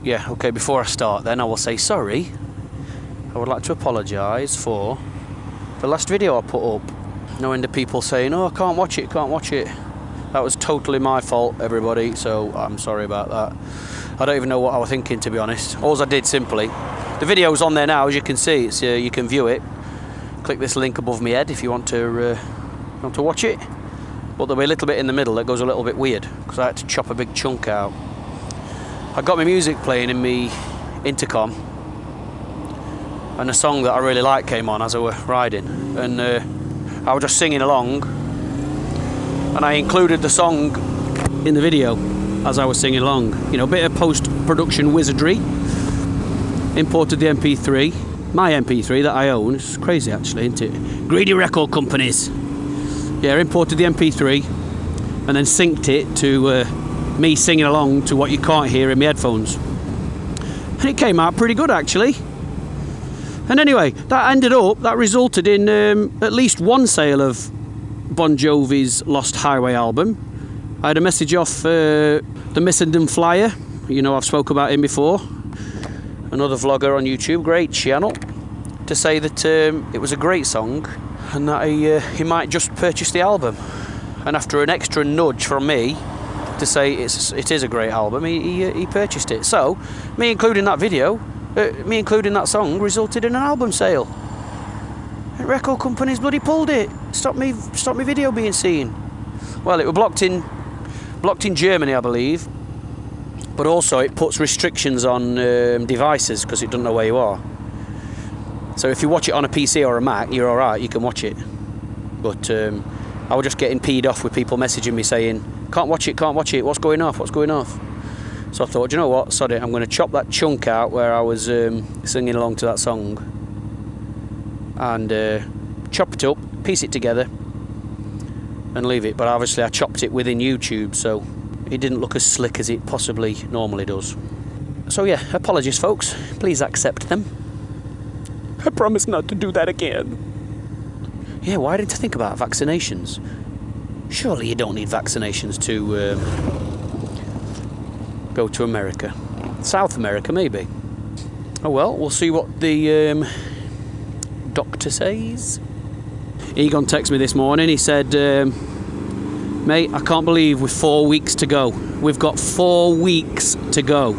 yeah, okay, before I start then I will say sorry. I would like to apologise for the last video I put up. Knowing the people saying, oh, I can't watch it, can't watch it. That was totally my fault, everybody, so I'm sorry about that. I don't even know what I was thinking, to be honest. All I did simply, the video's on there now, as you can see. It's you can view it. Click this link above my head if you want to watch it. But there'll be a little bit in the middle that goes a little bit weird, because I had to chop a big chunk out. I got my music playing in my intercom, and a song that I really liked came on as I were riding, and I was just singing along, and I included the song in the video as I was singing along. You know, a bit of post-production wizardry. Imported the MP3, my MP3 that I own. It's crazy actually, isn't it? Greedy record companies. Yeah, imported the MP3 and then synced it to me singing along to what you can't hear in my headphones. And it came out pretty good actually. And anyway, that resulted in at least one sale of Bon Jovi's Lost Highway album. I had a message off the Missenden Flyer. You know, I've spoke about him before. Another vlogger on YouTube, great channel, to say that it was a great song and that he might just purchase the album. And after an extra nudge from me to say it is a great album, he purchased it. So, me including that video, me including that song, resulted in an album sale. And record companies bloody pulled it. Stopped me video being seen. Well, it was blocked in Germany, I believe. But also it puts restrictions on devices because it doesn't know where you are. So if you watch it on a PC or a Mac, you're alright, you can watch it. But I was just getting peed off with people messaging me saying, can't watch it, what's going off? So I thought, you know what, sod it, I'm going to chop that chunk out where I was singing along to that song. And chop it up, piece it together, and leave it. But obviously I chopped it within YouTube, so it didn't look as slick as it possibly normally does. So yeah, apologies folks, please accept them. I promise not to do that again. Yeah, why didn't I think about vaccinations? Surely you don't need vaccinations to go to America. South America maybe. Oh well, we'll see what the doctor says. Egon texted me this morning, he said, mate, I can't believe we're 4 weeks to go. We've got 4 weeks to go.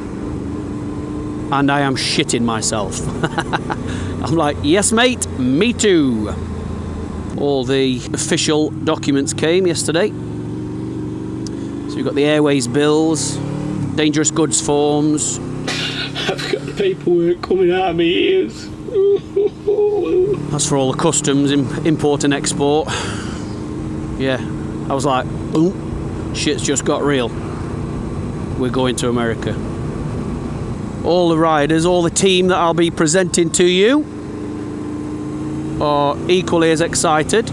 And I am shitting myself. I'm like, yes mate, me too. All the official documents came yesterday. So we've got the airways bills, dangerous goods forms. I've got paperwork coming out of my ears. That's for all the customs, import and export. Yeah, I was like, oh, shit's just got real. We're going to America. All the riders, all the team that I'll be presenting to you are equally as excited.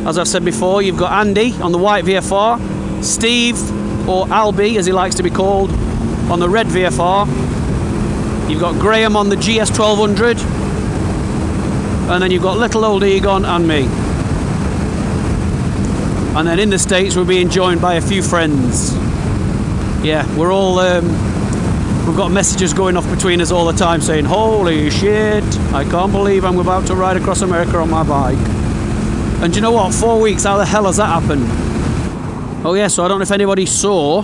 As I've said before, you've got Andy on the white VFR, Steve, or Albie as he likes to be called, on the red VFR. You've got Graham on the GS 1200, and then you've got little old Egon and me. And then in the States we're being joined by a few friends. Yeah, we're all we've got messages going off between us all the time saying, holy shit, I can't believe I'm about to ride across America on my bike. And do you know what, 4 weeks, how the hell has that happened? Oh yeah, so I don't know if anybody saw,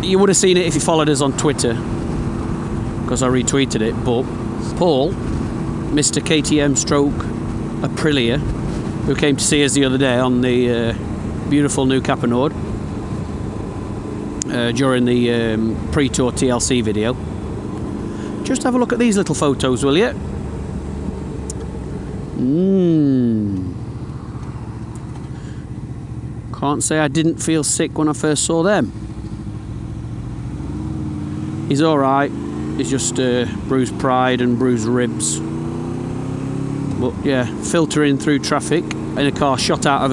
you would have seen it if you followed us on Twitter, because I retweeted it, but Paul, Mr. KTM stroke Aprilia, who came to see us the other day on the beautiful new Capanord during the pre-tour TLC video. Just have a look at these little photos, will you? Can't say I didn't feel sick when I first saw them. He's alright, he's just bruised pride and bruised ribs. But yeah, filtering through traffic in a car shot out of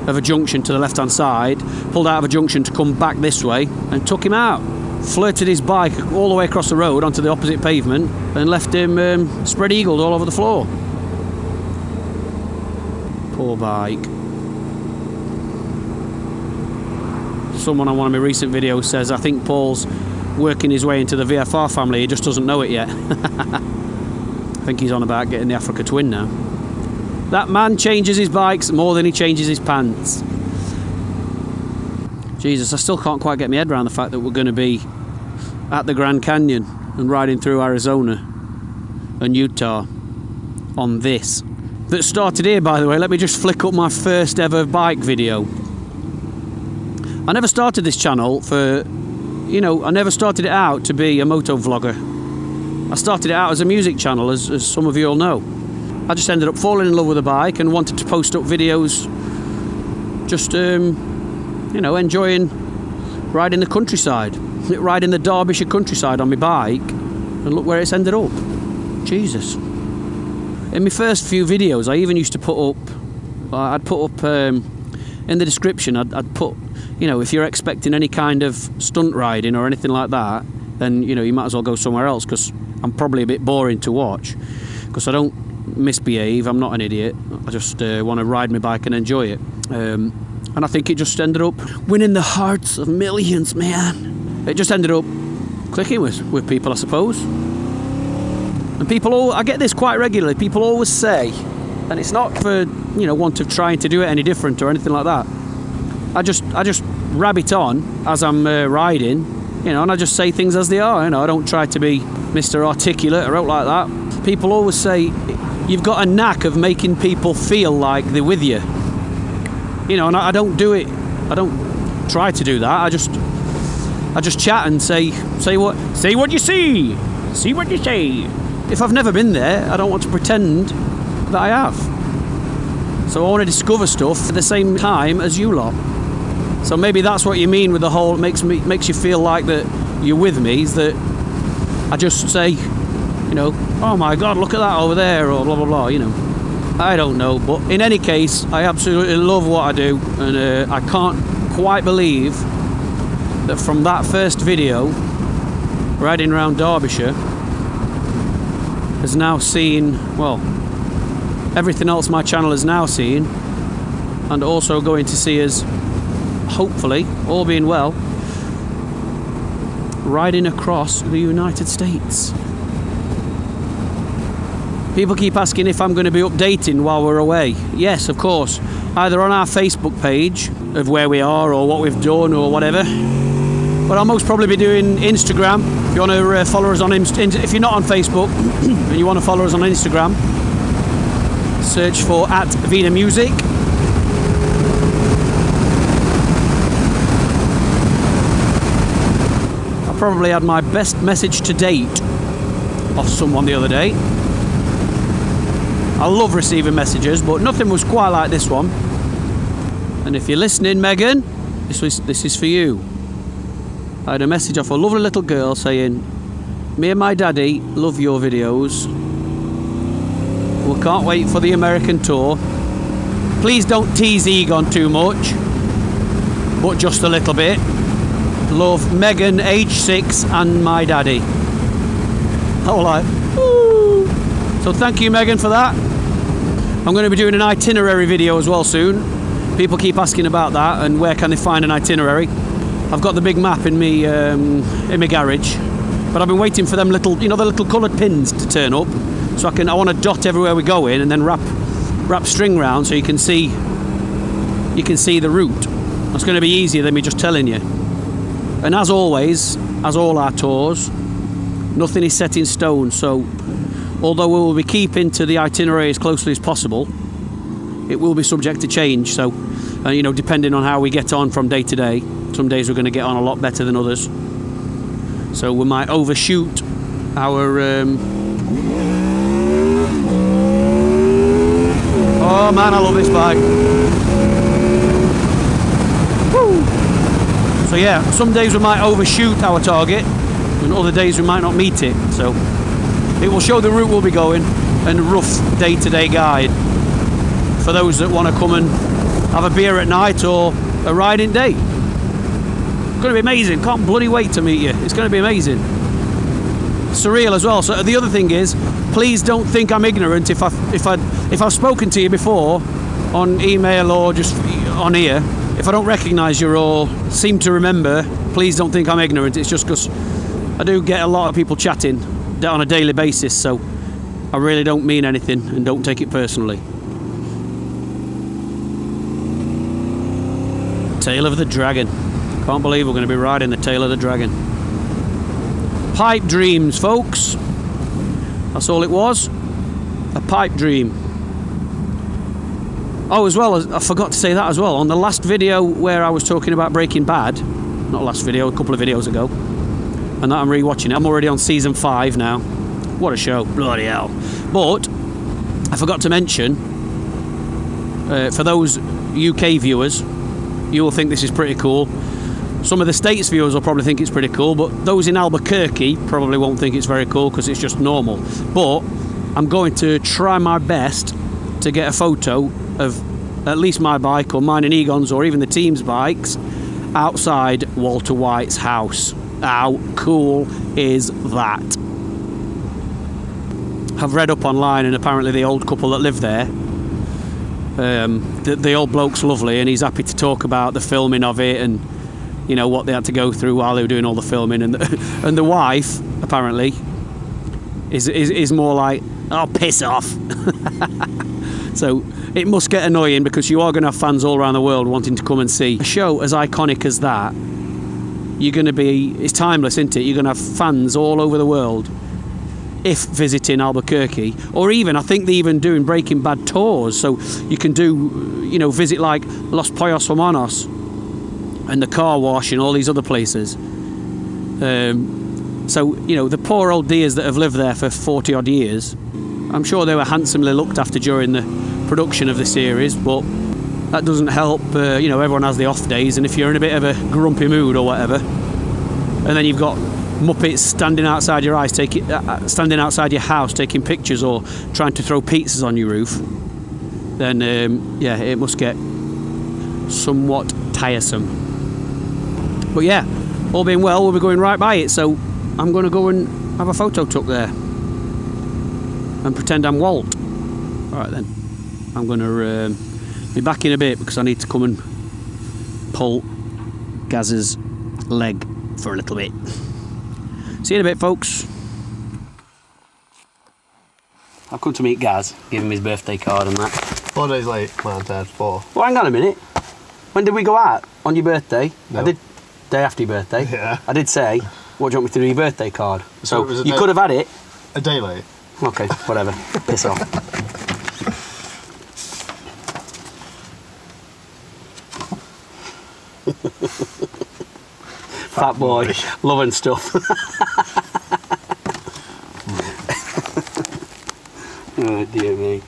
a junction to the left hand side, pulled out of a junction to come back this way and took him out. Flirted his bike all the way across the road onto the opposite pavement and left him spread eagled all over the floor. Poor bike. Someone on one of my recent videos says, I think Paul's working his way into the VFR family. He just doesn't know it yet. I think he's on about getting the Africa Twin now. That man changes his bikes more than he changes his pants. Jesus, I still can't quite get my head around the fact that we're going to be at the Grand Canyon and riding through Arizona and Utah on this. That started here, by the way. Let me just flick up my first ever bike video. I never started this channel for, you know, I never started it out to be a moto vlogger. I started it out as a music channel, as some of you all know. I just ended up falling in love with a bike and wanted to post up videos just, you know, enjoying riding the countryside, riding the Derbyshire countryside on my bike, and look where it's ended up. Jesus. In my first few videos, I even used to put up, I'd put up in the description, I'd put, you know, if you're expecting any kind of stunt riding or anything like that, then, you know, you might as well go somewhere else, because I'm probably a bit boring to watch, because I don't misbehave, I'm not an idiot, I just want to ride my bike and enjoy it. And I think it just ended up winning the hearts of millions, man. It just ended up clicking with people, I suppose. And people, I get this quite regularly, people always say, and it's not for, you know, want of trying to do it any different or anything like that. I just rabbit on as I'm riding, you know, and I just say things as they are, you know, I don't try to be Mr. Articulate or out like that. People always say, you've got a knack of making people feel like they're with you. You know, and I don't do it, I don't try to do that, I just chat and say what you see what you say. If I've never been there, I don't want to pretend that I have. So I want to discover stuff at the same time as you lot. So maybe that's what you mean with the whole makes you feel like that you're with me, is that I just say, you know, oh my God, look at that over there, or blah blah blah, you know. I don't know, but in any case, I absolutely love what I do, and I can't quite believe that from that first video, riding around Derbyshire, has now seen, well, everything else my channel has now seen, and also going to see us, hopefully, all being well, riding across the United States. People keep asking if I'm going to be updating while we're away. Yes, of course. Either on our Facebook page of where we are or what we've done or whatever. But I'll most probably be doing Instagram. If you want to follow us on if you're not on Facebook and you want to follow us on Instagram, search for @VidaMusic. I probably had my best message to date off someone the other day. I love receiving messages, but nothing was quite like this one. And if you're listening, Megan, this is for you. I had a message off a lovely little girl saying, me and my daddy love your videos. We can't wait for the American tour. Please don't tease Egon too much, but just a little bit. Love, Megan, age 6, and my daddy. I was like, woo. So thank you, Megan, for that. I'm going to be doing an itinerary video as well soon. People keep asking about that and where can they find an itinerary. I've got the big map in my garage, but I've been waiting for them little, you know, the little coloured pins to turn up, so I want to dot everywhere we go in and then wrap string round so you can see the route. That's going to be easier than me just telling you. And as always, as all our tours, nothing is set in stone, so although we will be keeping to the itinerary as closely as possible, it will be subject to change. So, you know, depending on how we get on from day to day, some days we're going to get on a lot better than others. So we might overshoot our... Oh man, I love this bike. Woo! So yeah, some days we might overshoot our target, and other days we might not meet it. So it will show the route we'll be going and a rough day-to-day guide for those that want to come and have a beer at night or a riding day. It's going to be amazing. Can't bloody wait to meet you. It's going to be amazing. Surreal as well. So the other thing is, please don't think I'm ignorant if I've spoken to you before on email or just on here. If I don't recognise you or seem to remember, please don't think I'm ignorant. It's just because I do get a lot of people chatting on a daily basis, so I really don't mean anything and don't take it personally. Tail of the Dragon. Can't believe we're going to be riding the Tail of the Dragon. Pipe dreams, folks. That's all it was. A pipe dream. Oh, as well, I forgot to say that as well. On the last video where I was talking about Breaking Bad, not last video, a couple of videos ago, and that I'm rewatching it. I'm already on season 5 now. What a show, bloody hell. But I forgot to mention, for those UK viewers, you will think this is pretty cool. Some of the States viewers will probably think it's pretty cool, but those in Albuquerque probably won't think it's very cool because it's just normal. But I'm going to try my best to get a photo of at least my bike, or mine and Egon's, or even the team's bikes, outside Walter White's house. How cool is that? I've read up online, and apparently the old couple that live there, the old bloke's lovely, and he's happy to talk about the filming of it and, you know, what they had to go through while they were doing all the filming. And the wife apparently is more like, oh, piss off. So it must get annoying, because you are going to have fans all around the world wanting to come and see a show as iconic as that. You're going to be, it's timeless, isn't it? You're going to have fans all over the world if visiting Albuquerque, or even, I think they're even doing Breaking Bad tours, so you can do, you know, visit like Los Pollos Hermanos and the car wash and all these other places. So, you know, the poor old dears that have lived there for 40 odd years, I'm sure they were handsomely looked after during the production of the series, but that doesn't help. You know, everyone has the off days, and if you're in a bit of a grumpy mood or whatever, and then you've got muppets standing outside your eyes, standing outside your house taking pictures or trying to throw pizzas on your roof, then yeah, it must get somewhat tiresome. But yeah, all being well, we'll be going right by it, so I'm going to go and have a photo took there and pretend I'm Walt. Alright then, I'm going to be back in a bit, because I need to come and pull Gaz's leg for a little bit. See you in a bit, folks. I've come to meet Gaz, give him his birthday card and that. 4 days late, man, Dad, 4. Well, hang on a minute. When did we go out? On your birthday? No. I did. Day after your birthday? Yeah. I did say, what do you want me to do your birthday card? So it was you could have had it. A day late. Okay, whatever. Piss off. Fat boy, loving stuff. Oh dear me.